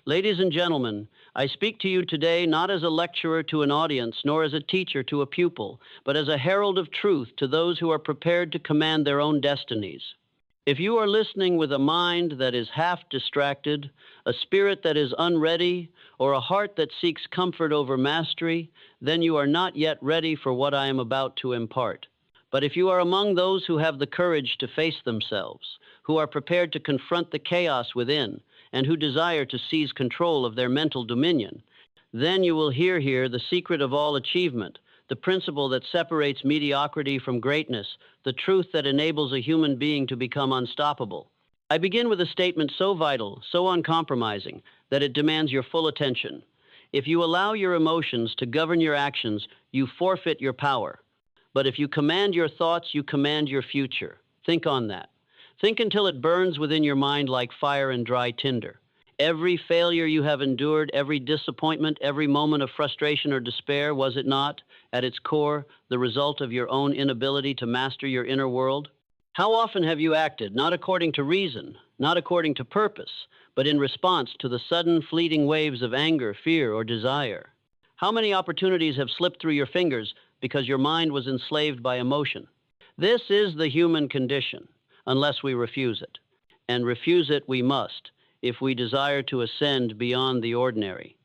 Ladies and gentlemen, I speak to you today not as a lecturer to an audience, nor as a teacher to a pupil, but as a herald of truth to those who are prepared to command their own destinies. If you are listening with a mind that is half distracted, a spirit that is unready, or a heart that seeks comfort over mastery, then you are not yet ready for what I am about to impart. But if you are among those who have the courage to face themselves, who are prepared to confront the chaos within, and who desire to seize control of their mental dominion, then you will hear here the secret of all achievement, the principle that separates mediocrity from greatness, the truth that enables a human being to become unstoppable. I begin with a statement so vital, so uncompromising, that it demands your full attention. If you allow your emotions to govern your actions, you forfeit your power. But if you command your thoughts, you command your future. Think on that. Think until it burns within your mind like fire and dry tinder. Every failure you have endured, every disappointment, every moment of frustration or despair, was it not, at its core, the result of your own inability to master your inner world? How often have you acted, not according to reason, not according to purpose, but in response to the sudden fleeting waves of anger, fear, or desire? How many opportunities have slipped through your fingers because your mind was enslaved by emotion? This is the human condition, unless we refuse it. And refuse it we must, if we desire to ascend beyond the ordinary.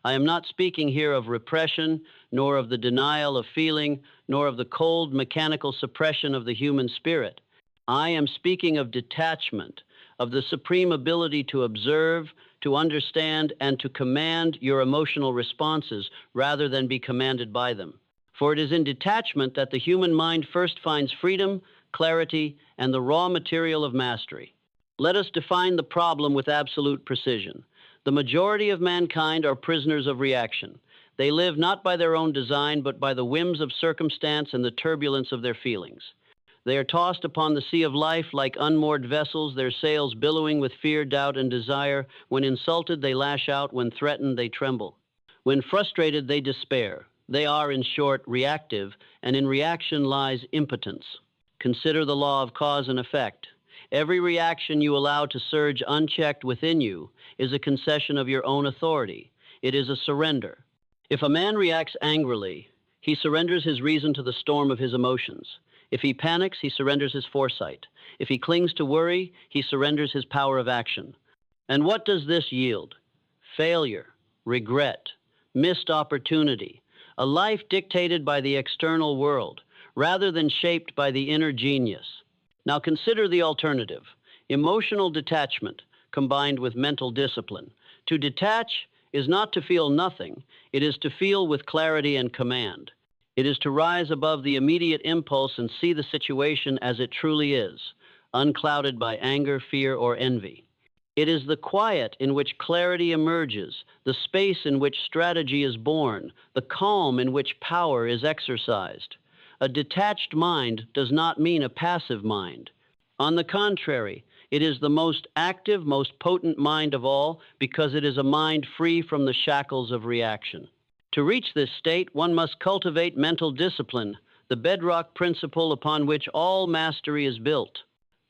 I am not speaking here of repression, nor of the denial of feeling, nor of the cold mechanical suppression of the human spirit. I am speaking of detachment, of the supreme ability to observe, to understand, and to command your emotional responses rather than be commanded by them. For it is in detachment that the human mind first finds freedom, clarity, and the raw material of mastery. Let us define the problem with absolute precision. The majority of mankind are prisoners of reaction. They live not by their own design, but by the whims of circumstance and the turbulence of their feelings. They are tossed upon the sea of life like unmoored vessels, their sails billowing with fear, doubt, and desire. When insulted, they lash out. When threatened, they tremble. When frustrated, they despair. They are, in short, reactive, and in reaction lies impotence. Consider the law of cause and effect. Every reaction you allow to surge unchecked within you is a concession of your own authority. It is a surrender. If a man reacts angrily, he surrenders his reason to the storm of his emotions. If he panics, he surrenders his foresight. If he clings to worry, he surrenders his power of action. And what does this yield? Failure, regret, missed opportunity, a life dictated by the external world, rather than shaped by the inner genius. Now consider the alternative: emotional detachment combined with mental discipline. To detach is not to feel nothing, it is to feel with clarity and command. It is to rise above the immediate impulse and see the situation as it truly is, unclouded by anger, fear, or envy. It is the quiet in which clarity emerges, the space in which strategy is born, the calm in which power is exercised. A detached mind does not mean a passive mind. On the contrary, it is the most active, most potent mind of all, because it is a mind free from the shackles of reaction. To reach this state, one must cultivate mental discipline, the bedrock principle upon which all mastery is built.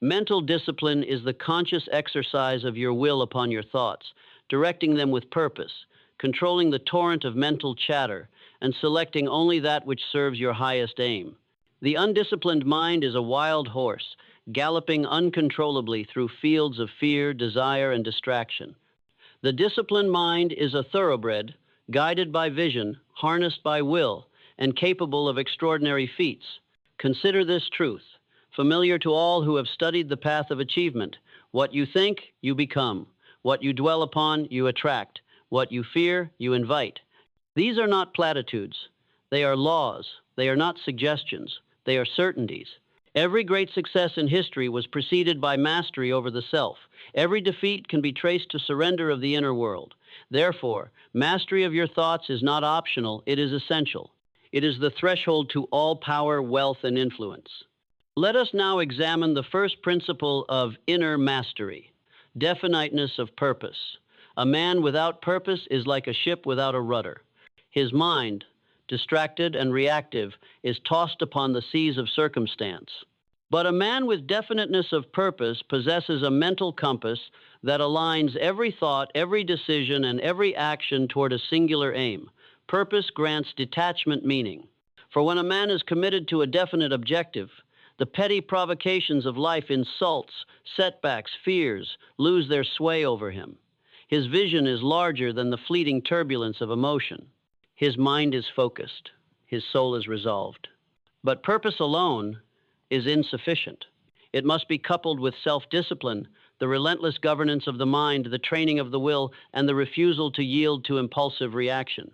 Mental discipline is the conscious exercise of your will upon your thoughts, directing them with purpose, controlling the torrent of mental chatter, and selecting only that which serves your highest aim. The undisciplined mind is a wild horse, galloping uncontrollably through fields of fear, desire, and distraction. The disciplined mind is a thoroughbred, guided by vision, harnessed by will, and capable of extraordinary feats. Consider this truth, familiar to all who have studied the path of achievement. What you think, you become. What you dwell upon, you attract. What you fear, you invite. These are not platitudes. They are laws. They are not suggestions. They are certainties. Every great success in history was preceded by mastery over the self. Every defeat can be traced to surrender of the inner world. Therefore, mastery of your thoughts is not optional, it is essential. It is the threshold to all power, wealth, and influence. Let us now examine the first principle of inner mastery, definiteness of purpose. A man without purpose is like a ship without a rudder. His mind, distracted and reactive, is tossed upon the seas of circumstance. But a man with definiteness of purpose possesses a mental compass that aligns every thought, every decision, and every action toward a singular aim. Purpose grants detachment meaning. For when a man is committed to a definite objective, the petty provocations of life, insults, setbacks, fears, lose their sway over him. His vision is larger than the fleeting turbulence of emotion. His mind is focused. His soul is resolved. But purpose alone is insufficient. It must be coupled with self-discipline, the relentless governance of the mind, the training of the will, and the refusal to yield to impulsive reaction.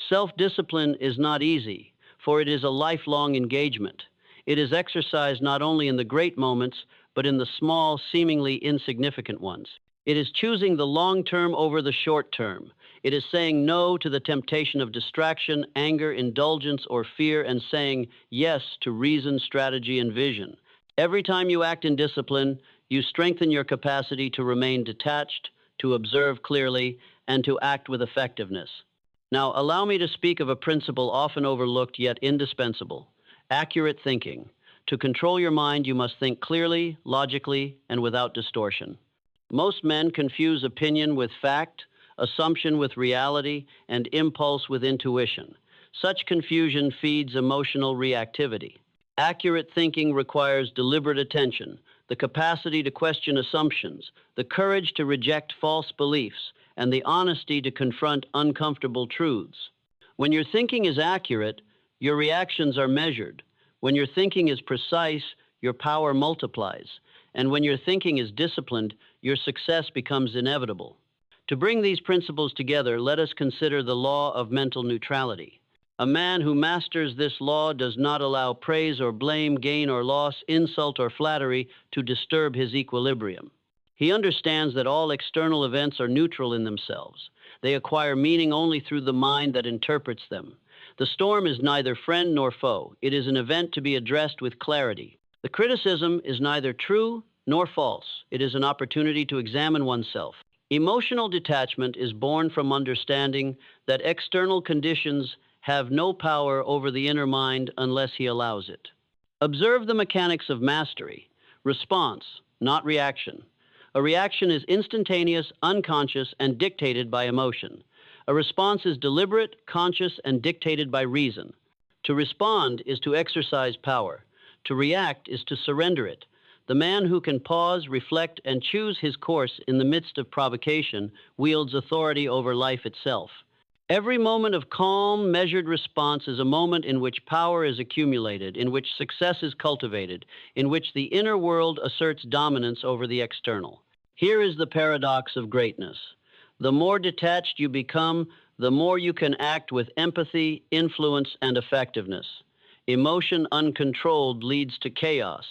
Self-discipline is not easy, for it is a lifelong engagement. It is exercised not only in the great moments, but in the small, seemingly insignificant ones. It is choosing the long term over the short term. It is saying no to the temptation of distraction, anger, indulgence, or fear, and saying yes to reason, strategy, and vision. Every time you act in discipline, you strengthen your capacity to remain detached, to observe clearly, and to act with effectiveness. Now, allow me to speak of a principle often overlooked yet indispensable: accurate thinking. To control your mind, you must think clearly, logically, and without distortion. Most men confuse opinion with fact, assumption with reality, and impulse with intuition. Such confusion feeds emotional reactivity. Accurate thinking requires deliberate attention, the capacity to question assumptions, the courage to reject false beliefs, and the honesty to confront uncomfortable truths. When your thinking is accurate, your reactions are measured. When your thinking is precise, your power multiplies. And when your thinking is disciplined, your success becomes inevitable. To bring these principles together, let us consider the law of mental neutrality. A man who masters this law does not allow praise or blame, gain or loss, insult or flattery to disturb his equilibrium. He understands that all external events are neutral in themselves. They acquire meaning only through the mind that interprets them. The storm is neither friend nor foe. It is an event to be addressed with clarity. The criticism is neither true nor false. It is an opportunity to examine oneself. Emotional detachment is born from understanding that external conditions have no power over the inner mind unless he allows it. Observe the mechanics of mastery. Response, not reaction. A reaction is instantaneous, unconscious, and dictated by emotion. A response is deliberate, conscious, and dictated by reason. To respond is to exercise power. To react is to surrender it. The man who can pause, reflect, and choose his course in the midst of provocation wields authority over life itself. Every moment of calm, measured response is a moment in which power is accumulated, in which success is cultivated, in which the inner world asserts dominance over the external. Here is the paradox of greatness. The more detached you become, the more you can act with empathy, influence, and effectiveness. Emotion uncontrolled leads to chaos.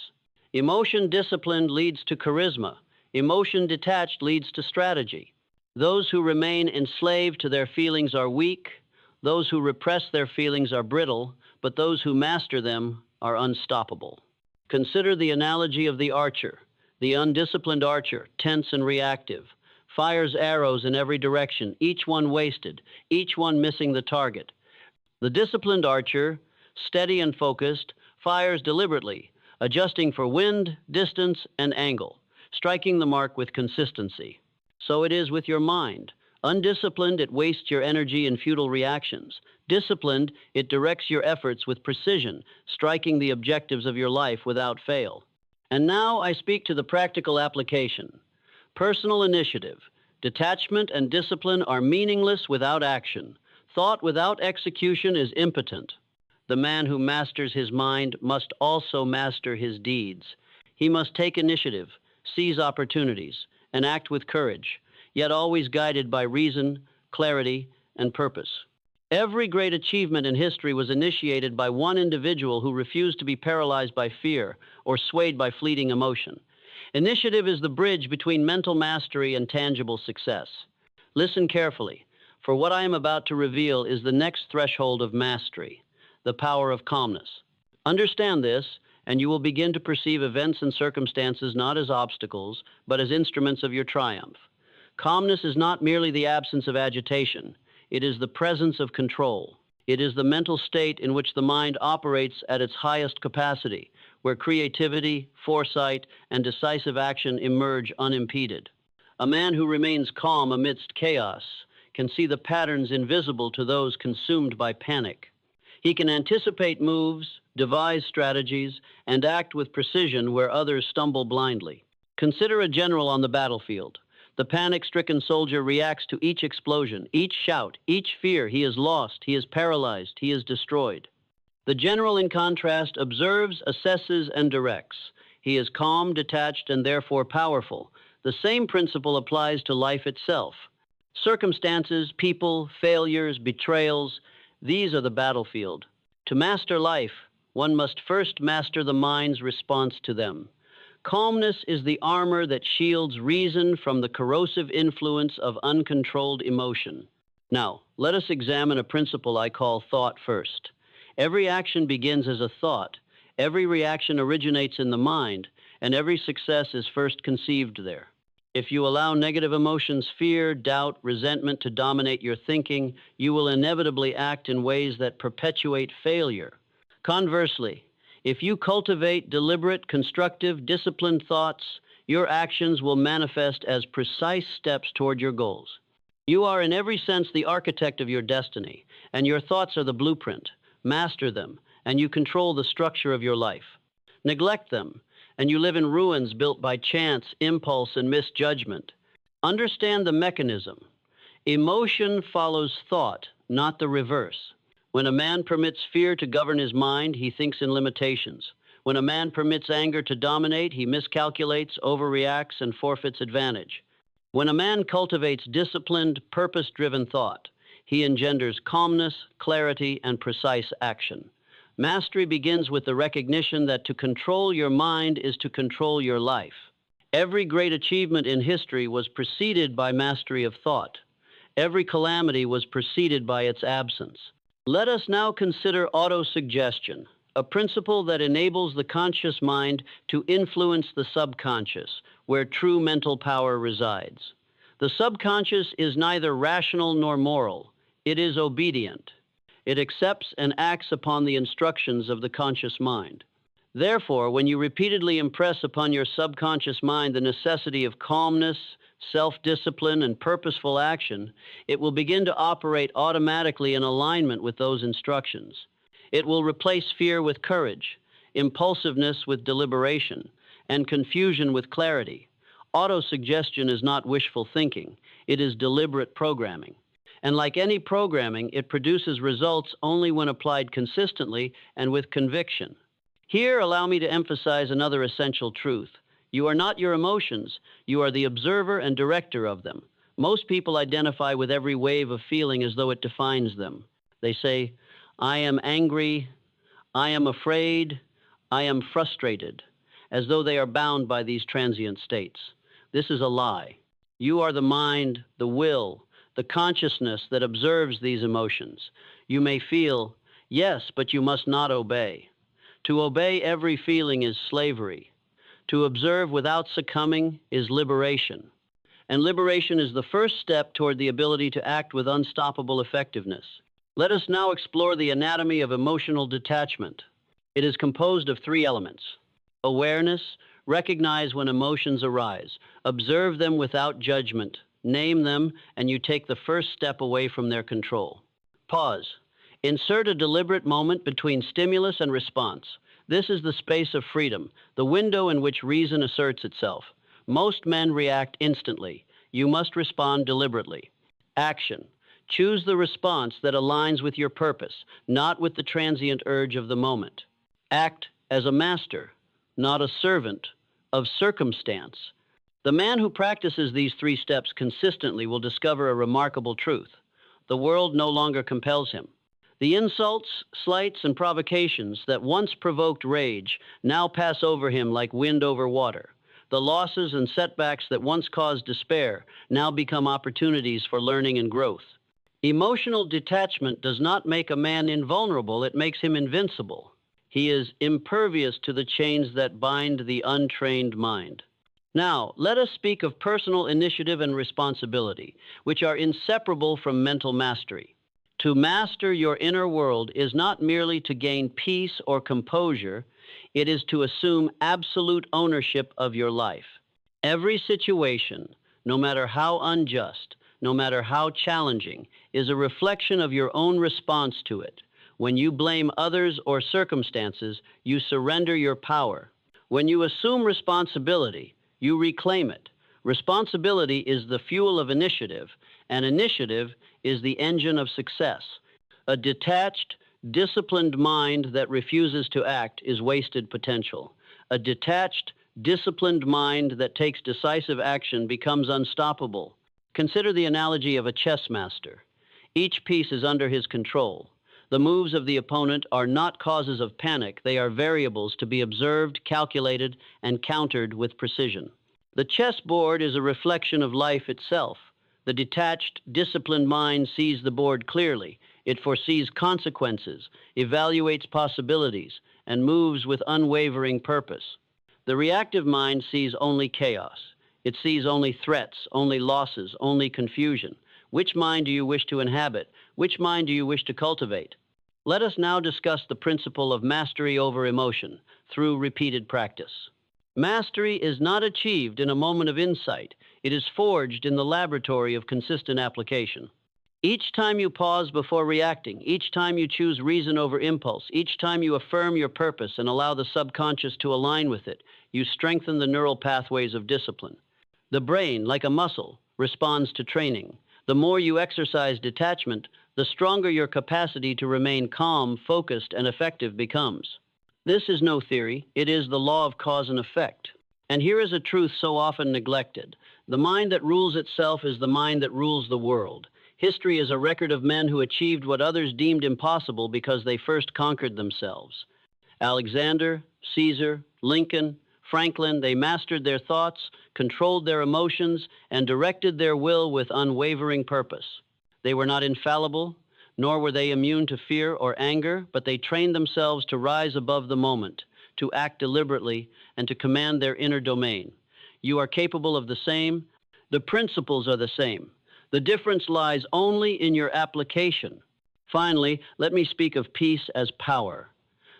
Emotion disciplined leads to charisma. Emotion detached leads to strategy. Those who remain enslaved to their feelings are weak. Those who repress their feelings are brittle, but those who master them are unstoppable. Consider the analogy of the archer. The undisciplined archer, tense and reactive, fires arrows in every direction, each one wasted, each one missing the target. The disciplined archer, steady and focused, fires deliberately, adjusting for wind, distance, and angle, striking the mark with consistency. So it is with your mind. Undisciplined, it wastes your energy in futile reactions. Disciplined, it directs your efforts with precision, striking the objectives of your life without fail. And now I speak to the practical application. Personal initiative. Detachment and discipline are meaningless without action. Thought without execution is impotent. The man who masters his mind must also master his deeds. He must take initiative, seize opportunities, and act with courage, yet always guided by reason, clarity, and purpose. Every great achievement in history was initiated by one individual who refused to be paralyzed by fear or swayed by fleeting emotion. Initiative is the bridge between mental mastery and tangible success. Listen carefully, for what I am about to reveal is the next threshold of mastery, the power of calmness. Understand this, and you will begin to perceive events and circumstances not as obstacles, but as instruments of your triumph. Calmness is not merely the absence of agitation. It is the presence of control. It is the mental state in which the mind operates at its highest capacity, where creativity, foresight, and decisive action emerge unimpeded. A man who remains calm amidst chaos can see the patterns invisible to those consumed by panic. He can anticipate moves, devise strategies, and act with precision where others stumble blindly. Consider a general on the battlefield. The panic-stricken soldier reacts to each explosion, each shout, each fear. He is lost, he is paralyzed, he is destroyed. The general, in contrast, observes, assesses, and directs. He is calm, detached, and therefore powerful. The same principle applies to life itself. Circumstances, people, failures, betrayals, these are the battlefield. To master life, one must first master the mind's response to them. Calmness is the armor that shields reason from the corrosive influence of uncontrolled emotion. Now, let us examine a principle I call thought first. Every action begins as a thought, every reaction originates in the mind, and every success is first conceived there. If you allow negative emotions, fear, doubt, resentment to dominate your thinking, you will inevitably act in ways that perpetuate failure. Conversely, if you cultivate deliberate, constructive, disciplined thoughts, your actions will manifest as precise steps toward your goals. You are in every sense the architect of your destiny, and your thoughts are the blueprint. Master them, and you control the structure of your life. Neglect them, and you live in ruins built by chance, impulse, and misjudgment. Understand the mechanism. Emotion follows thought, not the reverse. When a man permits fear to govern his mind, he thinks in limitations. When a man permits anger to dominate, he miscalculates, overreacts, and forfeits advantage. When a man cultivates disciplined, purpose-driven thought, he engenders calmness, clarity, and precise action. Mastery begins with the recognition that to control your mind is to control your life. Every great achievement in history was preceded by mastery of thought. Every calamity was preceded by its absence. Let us now consider autosuggestion, a principle that enables the conscious mind to influence the subconscious, where true mental power resides. The subconscious is neither rational nor moral. It is obedient. It accepts and acts upon the instructions of the conscious mind. Therefore, when you repeatedly impress upon your subconscious mind the necessity of calmness, self-discipline, and purposeful action, it will begin to operate automatically in alignment with those instructions. It will replace fear with courage, impulsiveness with deliberation, and confusion with clarity. Autosuggestion is not wishful thinking. It is deliberate programming. And like any programming, it produces results only when applied consistently and with conviction. Here, allow me to emphasize another essential truth. You are not your emotions. You are the observer and director of them. Most people identify with every wave of feeling as though it defines them. They say, I am angry, I am afraid, I am frustrated, as though they are bound by these transient states. This is a lie. You are the mind, the will, the consciousness that observes these emotions. You may feel, yes, but you must not obey. To obey every feeling is slavery. To observe without succumbing is liberation. And liberation is the first step toward the ability to act with unstoppable effectiveness. Let us now explore the anatomy of emotional detachment. It is composed of three elements. Awareness, recognize when emotions arise. Observe them without judgment. Name them, and you take the first step away from their control. Pause. Insert a deliberate moment between stimulus and response. This is the space of freedom, the window in which reason asserts itself. Most men react instantly. You must respond deliberately. Action. Choose the response that aligns with your purpose, not with the transient urge of the moment. Act as a master, not a servant of circumstance. The man who practices these three steps consistently will discover a remarkable truth. The world no longer compels him. The insults, slights, and provocations that once provoked rage now pass over him like wind over water. The losses and setbacks that once caused despair now become opportunities for learning and growth. Emotional detachment does not make a man invulnerable, it makes him invincible. He is impervious to the chains that bind the untrained mind. Now, let us speak of personal initiative and responsibility, which are inseparable from mental mastery. To master your inner world is not merely to gain peace or composure, it is to assume absolute ownership of your life. Every situation, no matter how unjust, no matter how challenging, is a reflection of your own response to it. When you blame others or circumstances, you surrender your power. When you assume responsibility, you reclaim it. Responsibility is the fuel of initiative, and initiative is the engine of success. A detached, disciplined mind that refuses to act is wasted potential. A detached, disciplined mind that takes decisive action becomes unstoppable. Consider the analogy of a chess master. Each piece is under his control. The moves of the opponent are not causes of panic, they are variables to be observed, calculated, and countered with precision. The chessboard is a reflection of life itself. The detached, disciplined mind sees the board clearly. It foresees consequences, evaluates possibilities, and moves with unwavering purpose. The reactive mind sees only chaos. It sees only threats, only losses, only confusion. Which mind do you wish to inhabit? Which mind do you wish to cultivate? Let us now discuss the principle of mastery over emotion through repeated practice. Mastery is not achieved in a moment of insight. It is forged in the laboratory of consistent application. Each time you pause before reacting, each time you choose reason over impulse, each time you affirm your purpose and allow the subconscious to align with it, you strengthen the neural pathways of discipline. The brain, like a muscle, responds to training. The more you exercise detachment, the stronger your capacity to remain calm, focused, and effective becomes. This is no theory, it is the law of cause and effect. And here is a truth so often neglected. The mind that rules itself is the mind that rules the world. History is a record of men who achieved what others deemed impossible because they first conquered themselves. Alexander, Caesar, Lincoln, Franklin, they mastered their thoughts, controlled their emotions, and directed their will with unwavering purpose. They were not infallible, nor were they immune to fear or anger, but they trained themselves to rise above the moment, to act deliberately, and to command their inner domain. You are capable of the same. The principles are the same. The difference lies only in your application. Finally, let me speak of peace as power.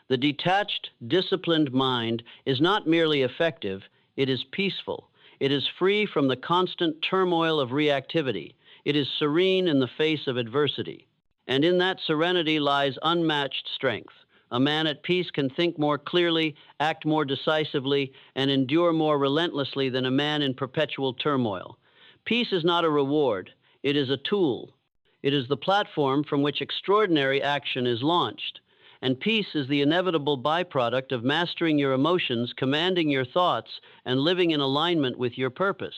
The detached, disciplined mind is not merely effective, it is peaceful. It is free from the constant turmoil of reactivity. It is serene in the face of adversity. And in that serenity lies unmatched strength. A man at peace can think more clearly, act more decisively, and endure more relentlessly than a man in perpetual turmoil. Peace is not a reward, it is a tool. It is the platform from which extraordinary action is launched. And peace is the inevitable byproduct of mastering your emotions, commanding your thoughts, and living in alignment with your purpose.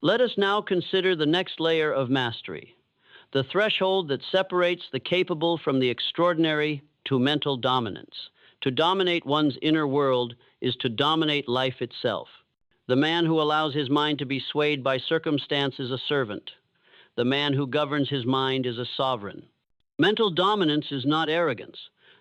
Let us now consider the next layer of mastery, the threshold that separates the capable from the extraordinary to mental dominance. To dominate one's inner world is to dominate life itself. The man who allows his mind to be swayed by circumstance is a servant. The man who governs his mind is a sovereign. Mental dominance is not arrogance,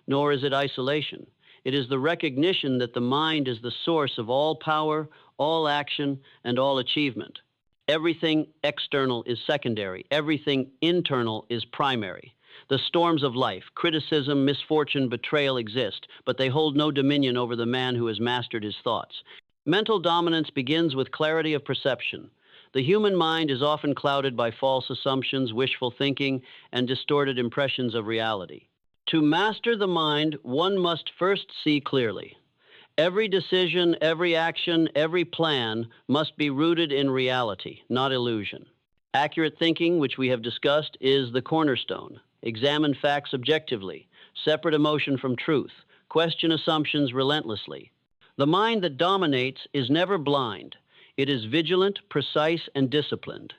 nor is it isolation. It is the recognition that the mind is the source of all power, all action, and all achievement. Everything external is secondary. Everything internal is primary. The storms of life, criticism, misfortune, betrayal exist, but they hold no dominion over the man who has mastered his thoughts. Mental dominance begins with clarity of perception. The human mind is often clouded by false assumptions, wishful thinking, and distorted impressions of reality. To master the mind, one must first see clearly. Every decision, every action, every plan must be rooted in reality, not illusion. Accurate thinking, which we have discussed, is the cornerstone. Examine facts objectively. Separate emotion from truth. Question assumptions relentlessly. The mind that dominates is never blind. It is vigilant, precise, and disciplined.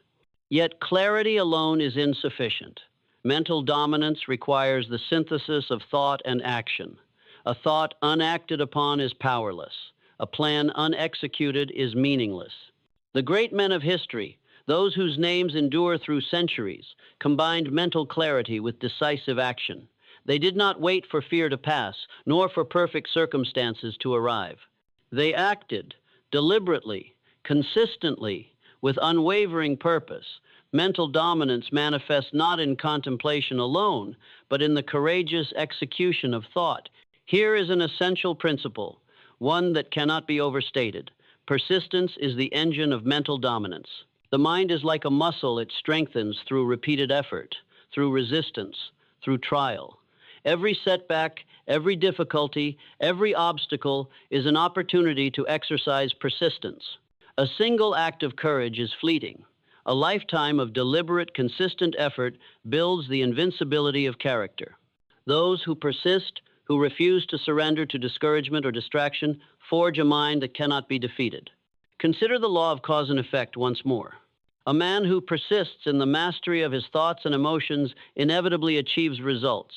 Yet clarity alone is insufficient. Mental dominance requires the synthesis of thought and action. A thought unacted upon is powerless. A plan unexecuted is meaningless. The great men of history, those whose names endure through centuries, combined mental clarity with decisive action. They did not wait for fear to pass, nor for perfect circumstances to arrive. They acted deliberately, consistently, with unwavering purpose. Mental dominance manifests not in contemplation alone, but in the courageous execution of thought. Here is an essential principle, one that cannot be overstated. Persistence is the engine of mental dominance. The mind is like a muscle, it strengthens through repeated effort, through resistance, through trial. Every setback, every difficulty, every obstacle is an opportunity to exercise persistence. A single act of courage is fleeting. A lifetime of deliberate, consistent effort builds the invincibility of character. Those who persist, who refuse to surrender to discouragement or distraction, forge a mind that cannot be defeated. Consider the law of cause and effect once more. A man who persists in the mastery of his thoughts and emotions inevitably achieves results.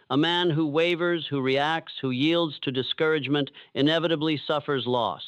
A man who wavers, who reacts, who yields to discouragement inevitably suffers loss.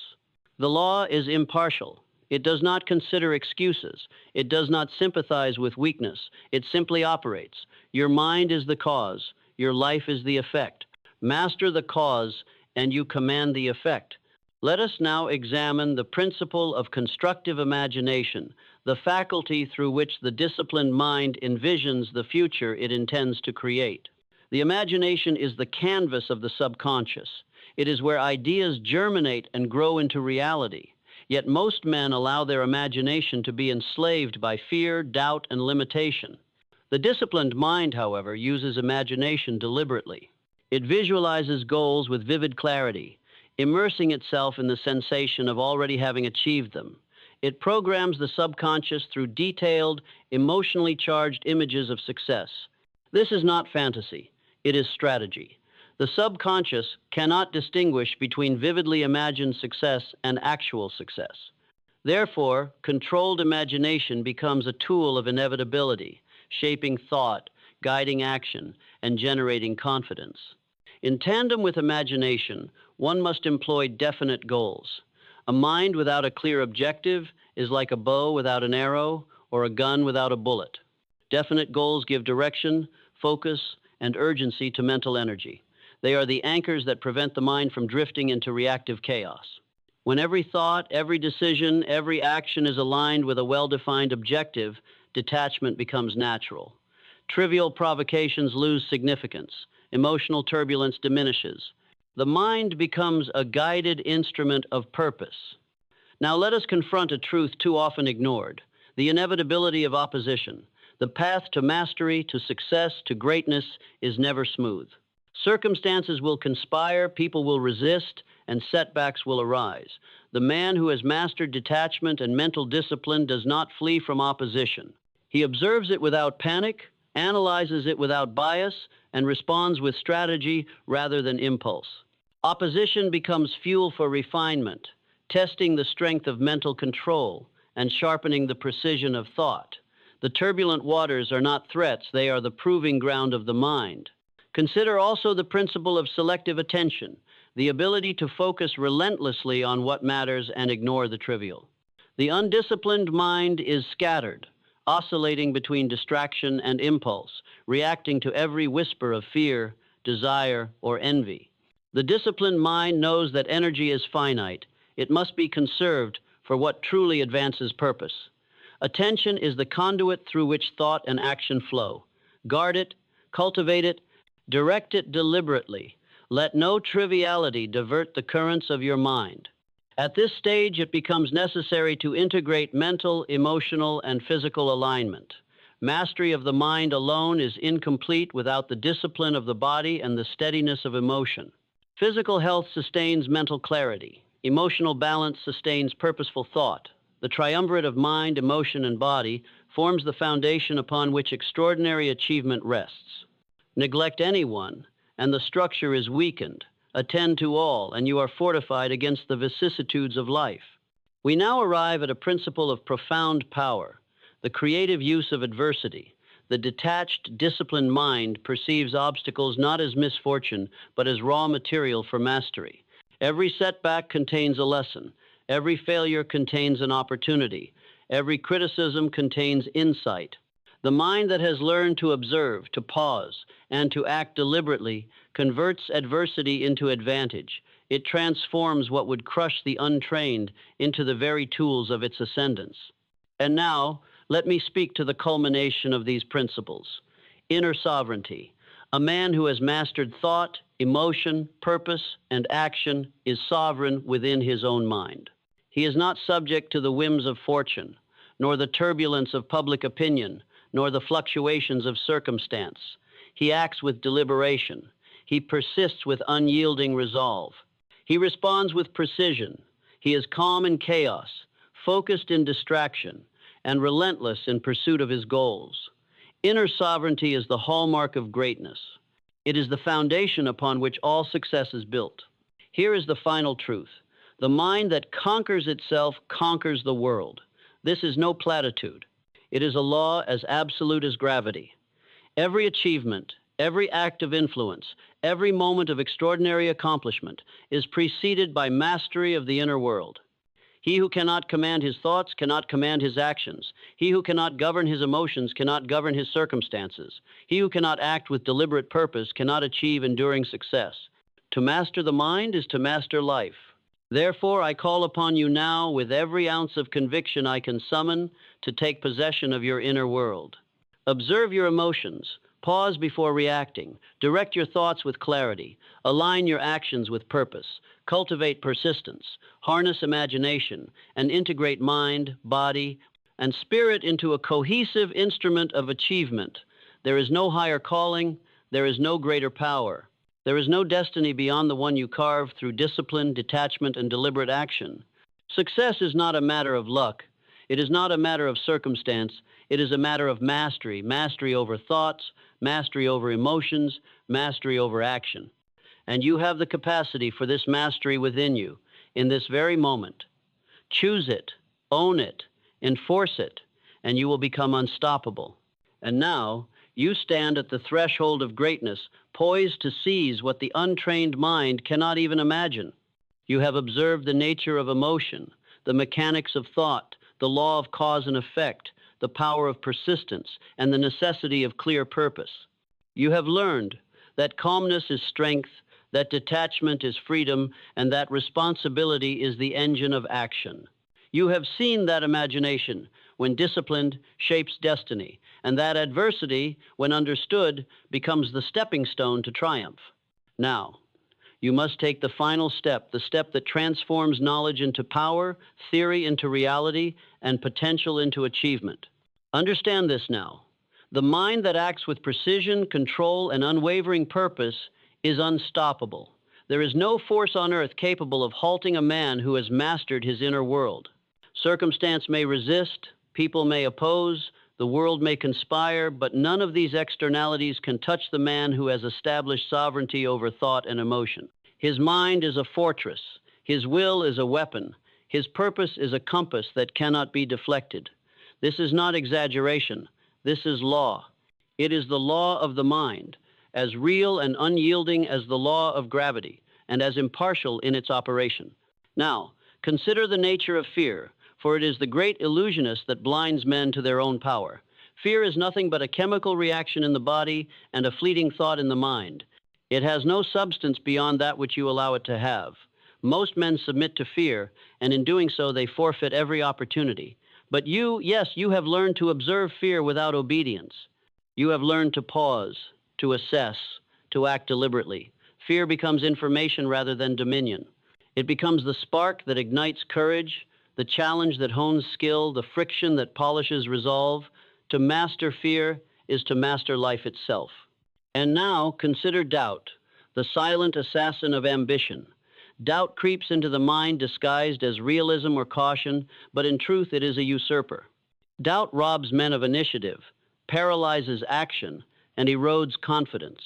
The law is impartial. It does not consider excuses. It does not sympathize with weakness. It simply operates. Your mind is the cause. Your life is the effect. Master the cause, and you command the effect. Let us now examine the principle of constructive imagination, the faculty through which the disciplined mind envisions the future it intends to create. The imagination is the canvas of the subconscious. It is where ideas germinate and grow into reality. Yet most men allow their imagination to be enslaved by fear, doubt, and limitation. The disciplined mind, however, uses imagination deliberately. It visualizes goals with vivid clarity, immersing itself in the sensation of already having achieved them. It programs the subconscious through detailed, emotionally charged images of success. This is not fantasy, it is strategy. The subconscious cannot distinguish between vividly imagined success and actual success. Therefore, controlled imagination becomes a tool of inevitability, shaping thought, guiding action, and generating confidence. In tandem with imagination, one must employ definite goals. A mind without a clear objective is like a bow without an arrow or a gun without a bullet. Definite goals give direction, focus, and urgency to mental energy. They are the anchors that prevent the mind from drifting into reactive chaos. When every thought, every decision, every action is aligned with a well-defined objective, detachment becomes natural. Trivial provocations lose significance. Emotional turbulence diminishes. The mind becomes a guided instrument of purpose. Now let us confront a truth too often ignored: the inevitability of opposition. The path to mastery, to success, to greatness is never smooth. Circumstances will conspire, people will resist, and setbacks will arise. The man who has mastered detachment and mental discipline does not flee from opposition. He observes it without panic, analyzes it without bias, and responds with strategy rather than impulse. Opposition becomes fuel for refinement, testing the strength of mental control and sharpening the precision of thought. The turbulent waters are not threats, they are the proving ground of the mind. Consider also the principle of selective attention, the ability to focus relentlessly on what matters and ignore the trivial. The undisciplined mind is scattered, oscillating between distraction and impulse, reacting to every whisper of fear, desire, or envy. The disciplined mind knows that energy is finite. It must be conserved for what truly advances purpose. Attention is the conduit through which thought and action flow. Guard it, cultivate it, direct it deliberately. Let no triviality divert the currents of your mind. At this stage, it becomes necessary to integrate mental, emotional, and physical alignment. Mastery of the mind alone is incomplete without the discipline of the body and the steadiness of emotion. Physical health sustains mental clarity. Emotional balance sustains purposeful thought. The triumvirate of mind, emotion, and body forms the foundation upon which extraordinary achievement rests. Neglect anyone, and the structure is weakened. Attend to all, and you are fortified against the vicissitudes of life. We now arrive at a principle of profound power, the creative use of adversity. The detached, disciplined mind perceives obstacles not as misfortune, but as raw material for mastery. Every setback contains a lesson. Every failure contains an opportunity. Every criticism contains insight. The mind that has learned to observe, to pause, and to act deliberately converts adversity into advantage. It transforms what would crush the untrained into the very tools of its ascendance. And now, let me speak to the culmination of these principles. Inner sovereignty. A man who has mastered thought, emotion, purpose, and action is sovereign within his own mind. He is not subject to the whims of fortune, nor the turbulence of public opinion, nor the fluctuations of circumstance. He acts with deliberation. He persists with unyielding resolve. He responds with precision. He is calm in chaos, focused in distraction, and relentless in pursuit of his goals. Inner sovereignty is the hallmark of greatness. It is the foundation upon which all success is built. Here is the final truth. The mind that conquers itself conquers the world. This is no platitude. It is a law as absolute as gravity. Every achievement, every act of influence, every moment of extraordinary accomplishment is preceded by mastery of the inner world. He who cannot command his thoughts cannot command his actions. He who cannot govern his emotions cannot govern his circumstances. He who cannot act with deliberate purpose cannot achieve enduring success. To master the mind is to master life. Therefore, I call upon you now, with every ounce of conviction I can summon, to take possession of your inner world. Observe your emotions. Pause before reacting. Direct your thoughts with clarity. Align your actions with purpose. Cultivate persistence. Harness imagination, and integrate mind, body, and spirit into a cohesive instrument of achievement. There is no higher calling. There is no greater power. There is no destiny beyond the one you carve through discipline, detachment, and deliberate action. Success is not a matter of luck. It is not a matter of circumstance. It is a matter of mastery. Mastery over thoughts, mastery over emotions, mastery over action. And you have the capacity for this mastery within you in this very moment. Choose it, own it, enforce it, and you will become unstoppable. And now, you stand at the threshold of greatness, poised to seize what the untrained mind cannot even imagine. You have observed the nature of emotion, the mechanics of thought, the law of cause and effect, the power of persistence, and the necessity of clear purpose. You have learned that calmness is strength, that detachment is freedom, and that responsibility is the engine of action. You have seen that imagination, when disciplined, shapes destiny, and that adversity, when understood, becomes the stepping stone to triumph. Now, you must take the final step, the step that transforms knowledge into power, theory into reality, and potential into achievement. Understand this now. The mind that acts with precision, control, and unwavering purpose is unstoppable. There is no force on earth capable of halting a man who has mastered his inner world. Circumstance may resist, people may oppose, the world may conspire, but none of these externalities can touch the man who has established sovereignty over thought and emotion. His mind is a fortress. His will is a weapon. His purpose is a compass that cannot be deflected. This is not exaggeration. This is law. It is the law of the mind, as real and unyielding as the law of gravity, and as impartial in its operation. Now, consider the nature of fear, for it is the great illusionist that blinds men to their own power. Fear is nothing but a chemical reaction in the body and a fleeting thought in the mind. It has no substance beyond that which you allow it to have. Most men submit to fear, and in doing so they forfeit every opportunity. But you, yes, you have learned to observe fear without obedience. You have learned to pause, to assess, to act deliberately. Fear becomes information rather than dominion. It becomes the spark that ignites courage, the challenge that hones skill, the friction that polishes resolve. To master fear is to master life itself. And now consider doubt, the silent assassin of ambition. Doubt creeps into the mind disguised as realism or caution, but in truth it is a usurper. Doubt robs men of initiative, paralyzes action, and erodes confidence.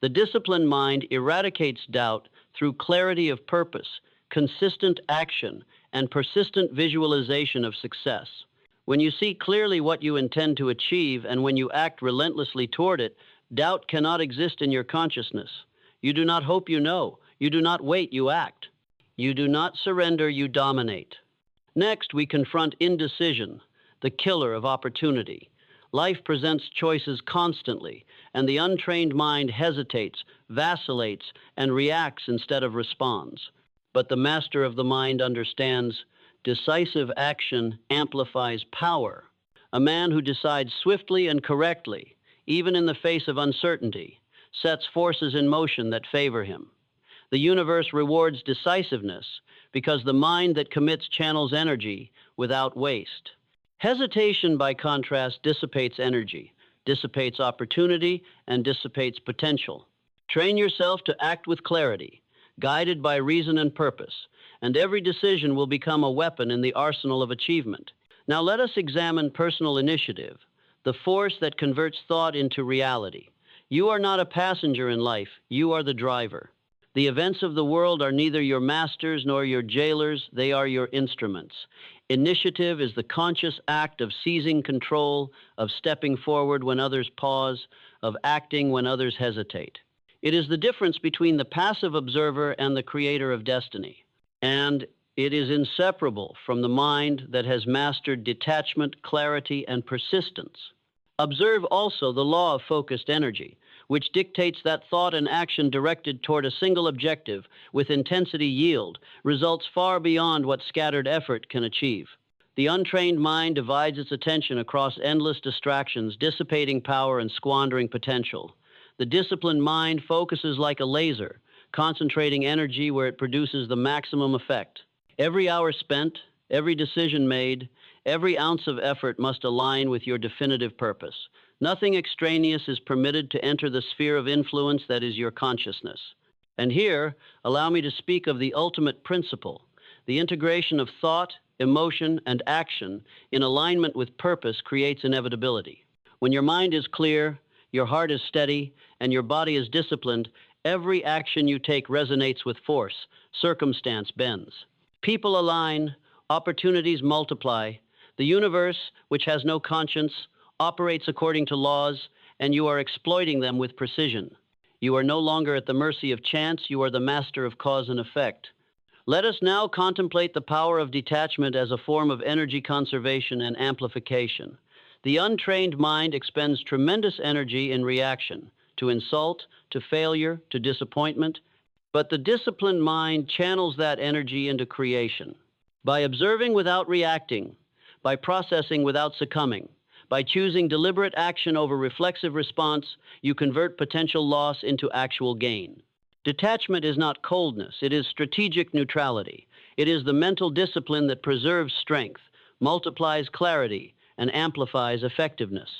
The disciplined mind eradicates doubt through clarity of purpose, consistent action, and persistent visualization of success. When you see clearly what you intend to achieve and when you act relentlessly toward it, doubt cannot exist in your consciousness. You do not hope you know. You do not wait, you act. You do not surrender, you dominate. Next, we confront indecision, the killer of opportunity. Life presents choices constantly, and the untrained mind hesitates, vacillates, and reacts instead of responds. But the master of the mind understands decisive action amplifies power. A man who decides swiftly and correctly, even in the face of uncertainty, sets forces in motion that favor him. The universe rewards decisiveness because the mind that commits channels energy without waste. Hesitation, by contrast, dissipates energy, dissipates opportunity, and dissipates potential. Train yourself to act with clarity, guided by reason and purpose, and every decision will become a weapon in the arsenal of achievement. Now let us examine personal initiative, the force that converts thought into reality. You are not a passenger in life, you are the driver. The events of the world are neither your masters nor your jailers, they are your instruments. Initiative is the conscious act of seizing control, of stepping forward when others pause, of acting when others hesitate. It is the difference between the passive observer and the creator of destiny. And it is inseparable from the mind that has mastered detachment, clarity, and persistence. Observe also the law of focused energy, which dictates that thought and action directed toward a single objective with intensity yield results far beyond what scattered effort can achieve. The untrained mind divides its attention across endless distractions, dissipating power and squandering potential. The disciplined mind focuses like a laser, concentrating energy where it produces the maximum effect. Every hour spent, every decision made, every ounce of effort must align with your definitive purpose. Nothing extraneous is permitted to enter the sphere of influence that is your consciousness. And here, allow me to speak of the ultimate principle. The integration of thought, emotion, and action in alignment with purpose creates inevitability. When your mind is clear, your heart is steady, and your body is disciplined, every action you take resonates with force, circumstance bends. People align, opportunities multiply. The universe, which has no conscience, operates according to laws, and you are exploiting them with precision. You are no longer at the mercy of chance, you are the master of cause and effect. Let us now contemplate the power of detachment as a form of energy conservation and amplification. The untrained mind expends tremendous energy in reaction, to insult, to failure, to disappointment, but the disciplined mind channels that energy into creation. By observing without reacting, by processing without succumbing, by choosing deliberate action over reflexive response, you convert potential loss into actual gain. Detachment is not coldness, it is strategic neutrality. It is the mental discipline that preserves strength, multiplies clarity, and amplifies effectiveness.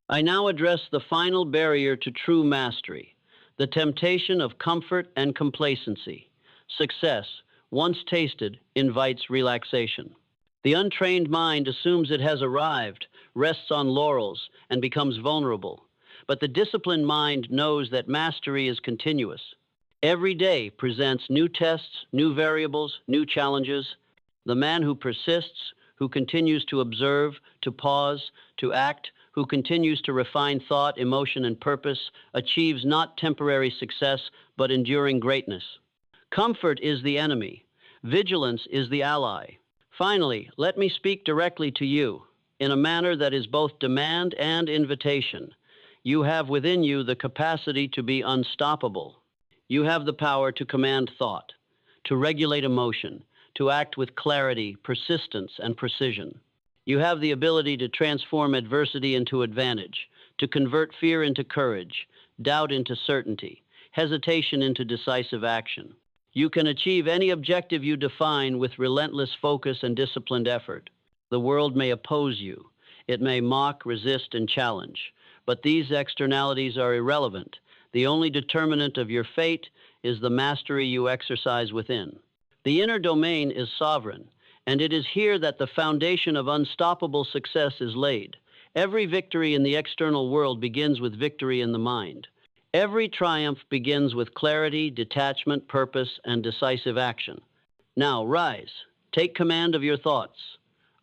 I now address the final barrier to true mastery, the temptation of comfort and complacency. Success, once tasted, invites relaxation. The untrained mind assumes it has arrived, rests on laurels, and becomes vulnerable. But the disciplined mind knows that mastery is continuous. Every day presents new tests, new variables, new challenges. The man who persists, who continues to observe, to pause, to act, who continues to refine thought, emotion, and purpose, achieves not temporary success, but enduring greatness. Comfort is the enemy. Vigilance is the ally. Finally, let me speak directly to you, in a manner that is both demand and invitation. You have within you the capacity to be unstoppable. You have the power to command thought, to regulate emotion, to act with clarity, persistence, and precision. You have the ability to transform adversity into advantage, to convert fear into courage, doubt into certainty, hesitation into decisive action. You can achieve any objective you define with relentless focus and disciplined effort. The world may oppose you. It may mock, resist, and challenge. But these externalities are irrelevant. The only determinant of your fate is the mastery you exercise within. The inner domain is sovereign, and it is here that the foundation of unstoppable success is laid. Every victory in the external world begins with victory in the mind. Every triumph begins with clarity, detachment, purpose, and decisive action. Now, rise. Take command of your thoughts.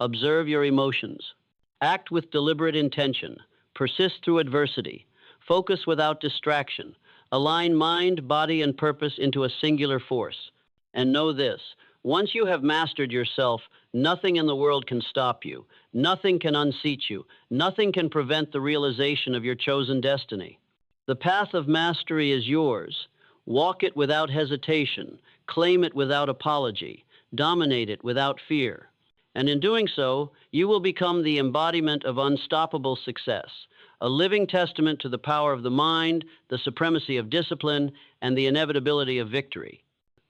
Observe your emotions. Act with deliberate intention. Persist through adversity. Focus without distraction. Align mind, body, and purpose into a singular force. And know this, once you have mastered yourself, nothing in the world can stop you. Nothing can unseat you. Nothing can prevent the realization of your chosen destiny. The path of mastery is yours. Walk it without hesitation. Claim it without apology. Dominate it without fear. And in doing so, you will become the embodiment of unstoppable success, a living testament to the power of the mind, the supremacy of discipline, and the inevitability of victory.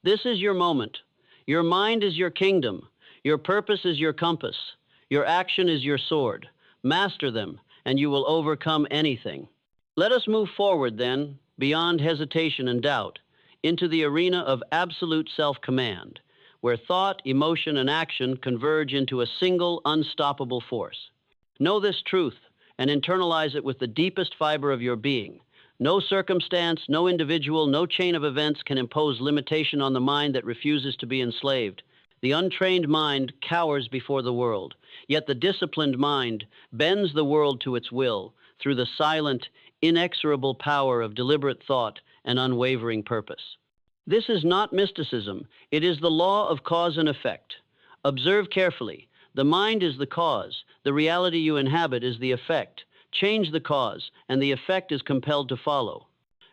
This is your moment. Your mind is your kingdom. Your purpose is your compass. Your action is your sword. Master them, and you will overcome anything. Let us move forward then, beyond hesitation and doubt, into the arena of absolute self-command, where thought, emotion, and action converge into a single, unstoppable force. Know this truth and internalize it with the deepest fiber of your being. No circumstance, no individual, no chain of events can impose limitation on the mind that refuses to be enslaved. The untrained mind cowers before the world, yet the disciplined mind bends the world to its will through the silent, inexorable power of deliberate thought and unwavering purpose. This is not mysticism, it is the law of cause and effect. Observe carefully. The mind is the cause, the reality you inhabit is the effect. Change the cause, and the effect is compelled to follow.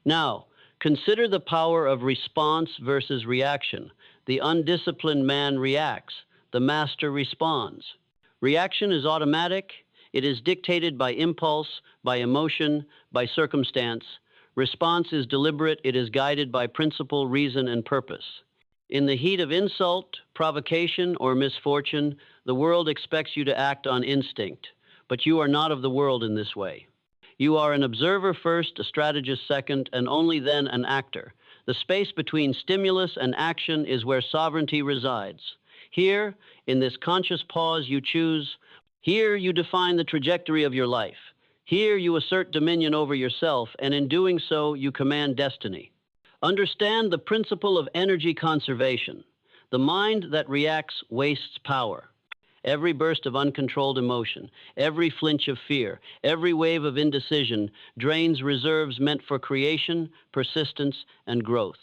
Now, consider the power of response versus reaction. The undisciplined man reacts, the master responds. Reaction is automatic, it is dictated by impulse, by emotion, by circumstance. Response is deliberate, it is guided by principle, reason, and purpose. In the heat of insult, provocation, or misfortune, the world expects you to act on instinct, but you are not of the world in this way. You are an observer first, a strategist second, and only then an actor. The space between stimulus and action is where sovereignty resides. Here, in this conscious pause, you choose. Here, you define the trajectory of your life. Here, you assert dominion over yourself, and in doing so, you command destiny. Understand the principle of energy conservation. The mind that reacts wastes power. Every burst of uncontrolled emotion, every flinch of fear, every wave of indecision drains reserves meant for creation, persistence, and growth.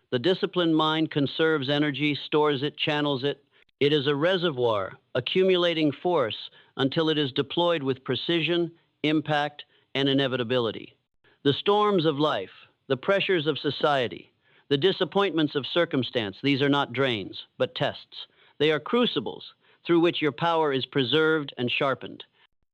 The disciplined mind conserves energy, stores it, channels it. It is a reservoir, accumulating force until it is deployed with precision, impact, and inevitability. The storms of life, the pressures of society, the disappointments of circumstance, these are not drains, but tests. They are crucibles through which your power is preserved and sharpened.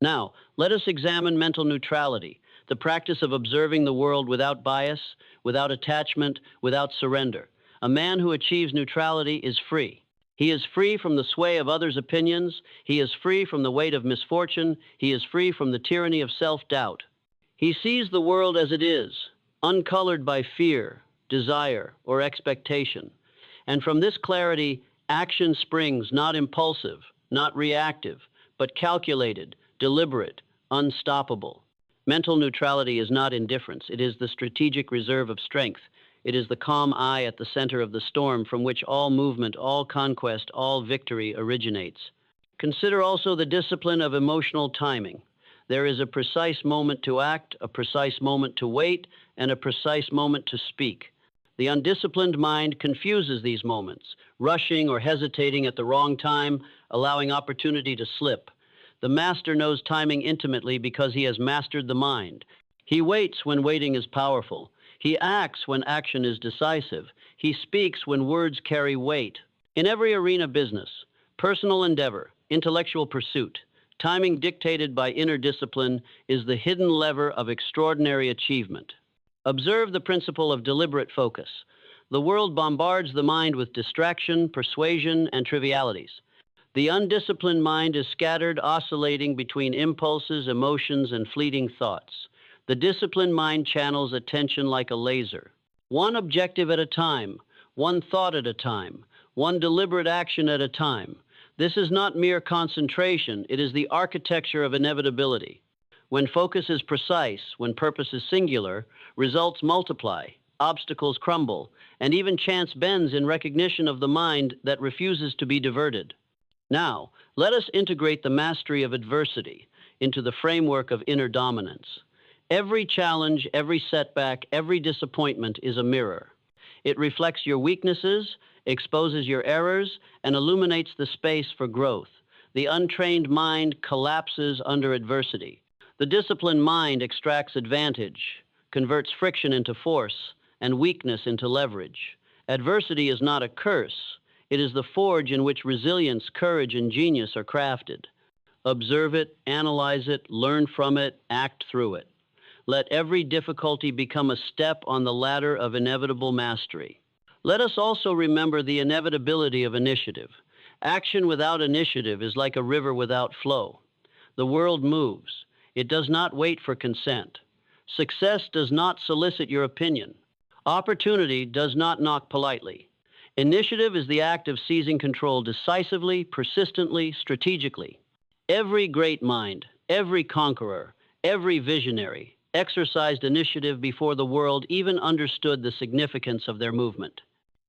Now, let us examine mental neutrality, the practice of observing the world without bias, without attachment, without surrender. A man who achieves neutrality is free. He is free from the sway of others' opinions. He is free from the weight of misfortune. He is free from the tyranny of self-doubt. He sees the world as it is, uncolored by fear, desire, or expectation. And from this clarity, action springs, not impulsive, not reactive, but calculated, deliberate, unstoppable. Mental neutrality is not indifference. It is the strategic reserve of strength. It is the calm eye at the center of the storm from which all movement, all conquest, all victory originates. Consider also the discipline of emotional timing. There is a precise moment to act, a precise moment to wait, and a precise moment to speak. The undisciplined mind confuses these moments, rushing or hesitating at the wrong time, allowing opportunity to slip. The master knows timing intimately because he has mastered the mind. He waits when waiting is powerful. He acts when action is decisive. He speaks when words carry weight. In every arena of business, personal endeavor, intellectual pursuit, timing dictated by inner discipline is the hidden lever of extraordinary achievement. Observe the principle of deliberate focus. The world bombards the mind with distraction, persuasion, and trivialities. The undisciplined mind is scattered, oscillating between impulses, emotions, and fleeting thoughts. The disciplined mind channels attention like a laser. One objective at a time, one thought at a time, one deliberate action at a time. This is not mere concentration, it is the architecture of inevitability. When focus is precise, when purpose is singular, results multiply, obstacles crumble, and even chance bends in recognition of the mind that refuses to be diverted. Now, let us integrate the mastery of adversity into the framework of inner dominance. Every challenge, every setback, every disappointment is a mirror. It reflects your weaknesses, exposes your errors, and illuminates the space for growth. The untrained mind collapses under adversity. The disciplined mind extracts advantage, converts friction into force, and weakness into leverage. Adversity is not a curse. It is the forge in which resilience, courage, and genius are crafted. Observe it, analyze it, learn from it, act through it. Let every difficulty become a step on the ladder of inevitable mastery. Let us also remember the inevitability of initiative. Action without initiative is like a river without flow. The world moves. It does not wait for consent. Success does not solicit your opinion. Opportunity does not knock politely. Initiative is the act of seizing control decisively, persistently, strategically. Every great mind, every conqueror, every visionary exercised initiative before the world even understood the significance of their movement.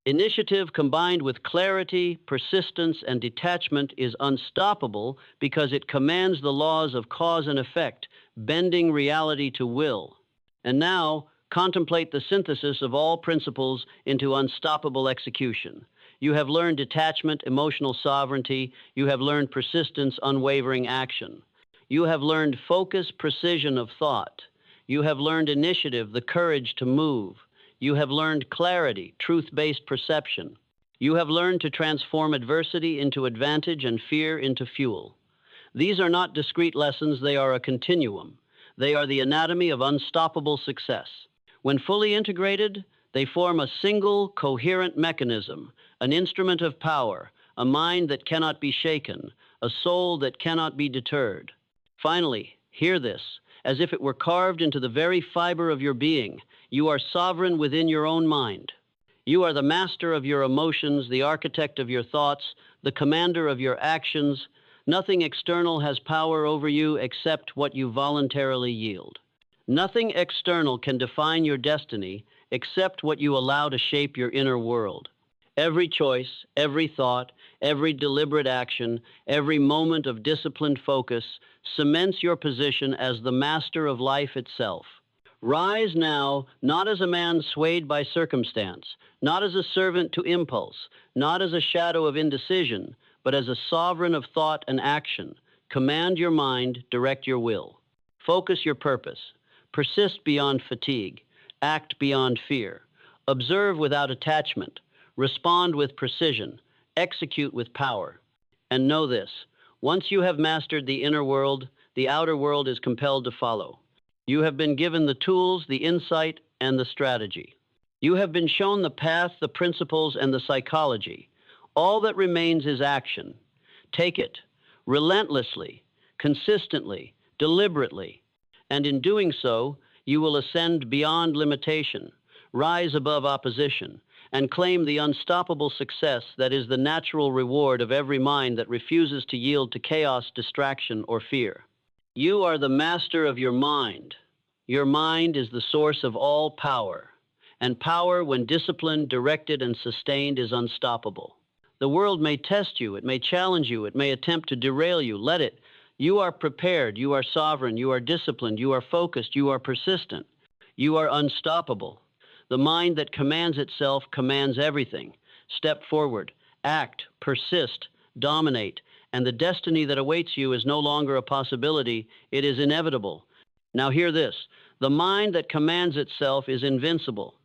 Initiative combined with clarity, persistence, and detachment is unstoppable because it commands the laws of cause and effect, bending reality to will. And now, contemplate the synthesis of all principles into unstoppable execution. You have learned detachment, emotional sovereignty. You have learned persistence, unwavering action. You have learned focus, precision of thought. You have learned initiative, the courage to move. You have learned clarity, truth-based perception. You have learned to transform adversity into advantage and fear into fuel. These are not discrete lessons, they are a continuum. They are the anatomy of unstoppable success. When fully integrated, they form a single, coherent mechanism, an instrument of power, a mind that cannot be shaken, a soul that cannot be deterred. Finally, hear this, as if it were carved into the very fiber of your being. You are sovereign within your own mind. You are the master of your emotions, the architect of your thoughts, the commander of your actions. Nothing external has power over you except what you voluntarily yield. Nothing external can define your destiny except what you allow to shape your inner world. Every choice, every thought, every deliberate action, every moment of disciplined focus cements your position as the master of life itself. Rise now, not as a man swayed by circumstance, not as a servant to impulse, not as a shadow of indecision, but as a sovereign of thought and action. Command your mind, direct your will. Focus your purpose. Persist beyond fatigue. Act beyond fear. Observe without attachment. Respond with precision. Execute with power. And know this, once you have mastered the inner world, the outer world is compelled to follow. You have been given the tools, the insight, and the strategy. You have been shown the path, the principles, and the psychology. All that remains is action. Take it relentlessly, consistently, deliberately, and in doing so, you will ascend beyond limitation, rise above opposition, and claim the unstoppable success that is the natural reward of every mind that refuses to yield to chaos, distraction, or fear. You are the master of your mind. Your mind is the source of all power, and power, when disciplined, directed, and sustained, is unstoppable. The world may test you, it may challenge you, it may attempt to derail you. Let it. You are prepared, you are sovereign, you are disciplined, you are focused, you are persistent. You are unstoppable. The mind that commands itself commands everything. Step forward, act, persist, dominate, and the destiny that awaits you is no longer a possibility, it is inevitable. Now hear this, the mind that commands itself is invincible.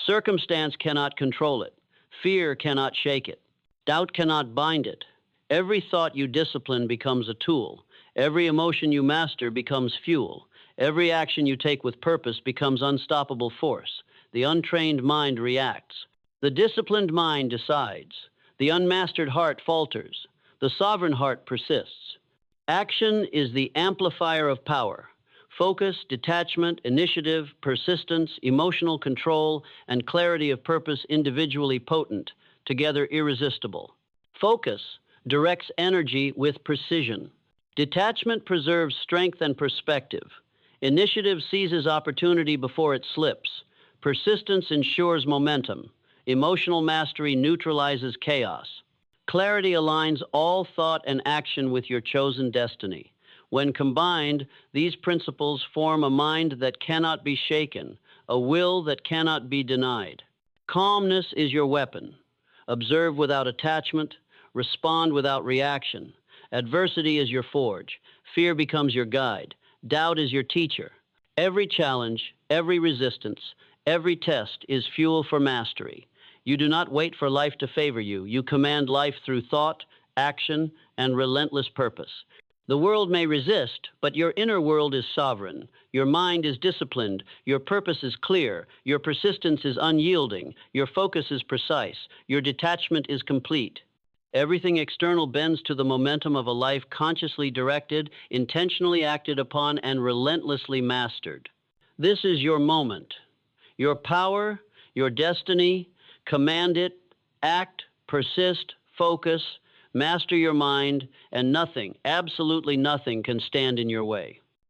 Circumstance cannot control it. Fear cannot shake it. Doubt cannot bind it. Every thought you discipline becomes a tool. Every emotion you master becomes fuel. Every action you take with purpose becomes unstoppable force. The untrained mind reacts. The disciplined mind decides. The unmastered heart falters. The sovereign heart persists. Action is the amplifier of power. Focus, detachment, initiative, persistence, emotional control, and clarity of purpose individually potent, together irresistible. Focus directs energy with precision. Detachment preserves strength and perspective. Initiative seizes opportunity before it slips. Persistence ensures momentum. Emotional mastery neutralizes chaos. Clarity aligns all thought and action with your chosen destiny. When combined, these principles form a mind that cannot be shaken, a will that cannot be denied. Calmness is your weapon. Observe without attachment, respond without reaction. Adversity is your forge. Fear becomes your guide. Doubt is your teacher. Every challenge, every resistance, every test is fuel for mastery. You do not wait for life to favor you. You command life through thought, action, and relentless purpose. The world may resist, but your inner world is sovereign. Your mind is disciplined. Your purpose is clear. Your persistence is unyielding. Your focus is precise. Your detachment is complete. Everything external bends to the momentum of a life consciously directed, intentionally acted upon, and relentlessly mastered. This is your moment, your power, your destiny. Command it, act, persist, focus, master your mind, and nothing, absolutely nothing, can stand in your way.